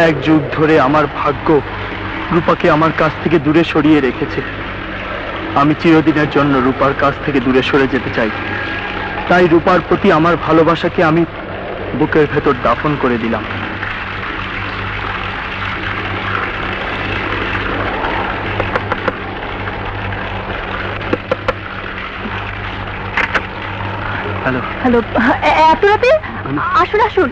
এক যুগ ধরে আমার ভাগ্য রূপাকে আমার কাছ থেকে দূরে সরিয়ে রেখেছে। আমি চিরদিনের জন্য রূপার কাছ থেকে দূরে সরে যেতে চাই। তাই রূপার প্রতি আমার ভালোবাসাকে আমি বুকের ভেতর দাফন করে দিলাম। হ্যালো হ্যালো, এত রাতে? আসুন আসুন।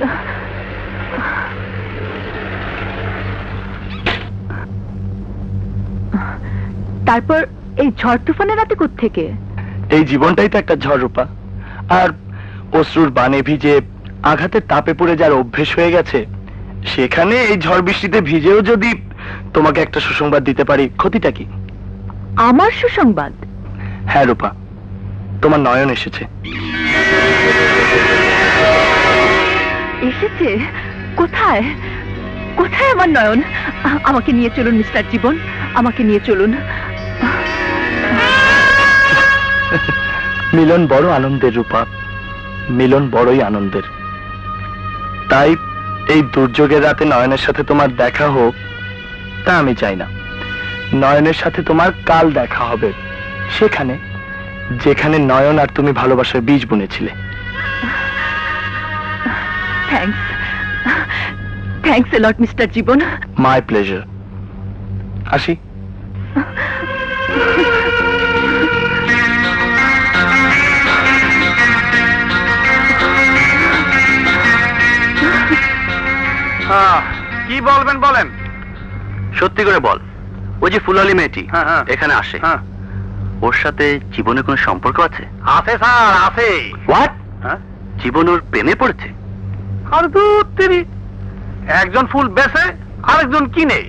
তারপর এই ঝড় তুফানের রাতে কোত্থেকে? এই জীবনটাই তো একটা ঝড় রূপা। আর অশ্রুর বানে ভিজে আঘাতের তাপে পড়ে যার অভ্যেস হয়ে গেছে, সেখানে এই ঝড় বৃষ্টিতে ভিজেও যদি তোমাকে একটা সুসংবাদ দিতে পারি, ক্ষতিটা কি? আমার সুসংবাদ? হ্যাঁ রূপা, তোমার নয়ন এসেছে। এসেছে? কোথায়? কোথায় আমার নয়ন? আমাকে নিয়ে চলুন মিস্টার জীবন, আমাকে নিয়ে চলুন। মিলন বড় আনন্দের রূপা, মিলন বড়ই আনন্দের। তাই এই দুর্যোগের রাতে নয়নের সাথে তোমার দেখা হোক তা আমি চাই না। নয়নের সাথে তোমার কাল দেখা হবে, সেখানে যেখানে নয়ন আর তুমি ভালোবাসার বীজ বুনেছিলে। Thanks, thanks a lot mister Jibon. My pleasure. আসি। কি বলবেন বলেন। সত্যি করে বল, ওই যে ফুলালি মেয়েটি এখানে আসে, ওর সাথে জীবনে কোনো সম্পর্ক আছে? আছে স্যার, আছে। হোয়াট? জীবন ওর প্রেমে পড়েছে? আর তিনি একজন ফুল বেচে আরেকজন কিনে,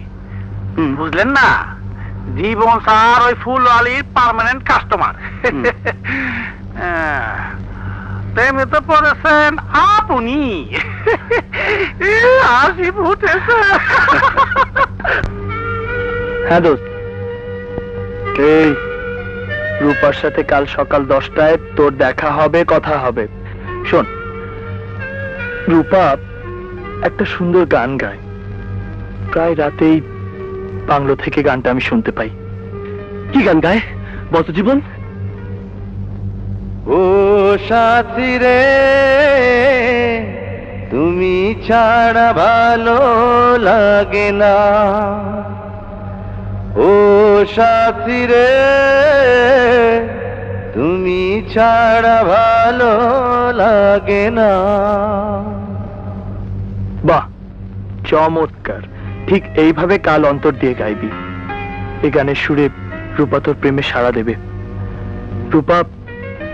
বুঝলেন না? জীবন স্যার ওই ফুল আলীর পার্মানেন্ট কাস্টমার। প্রেমে তো পড়েছেন আপনি। হাসি ফুটেছে। হ্যাঁ দোস্ত, এই রূপার সাথে কাল সকাল 10টায় তোর দেখা হবে, কথা হবে। শোন, রূপা একটা সুন্দর গান গায়, প্রায় রাতেই বাংলো থেকে গানটা আমি শুনতে পাই। কি গান গায় বলতো জীবন? ও সাথী রে, তুমি ছাড়া ভালো লাগে না। ও সাথী রে, তুমি ছাড়া ভালো লাগে না। বাহ, চমৎকার। ঠিক এইভাবে কাল অন্তর দিয়ে গাইবি। এই গানের সুরে রূপা তোর প্রেমে সাড়া দেবে। রূপা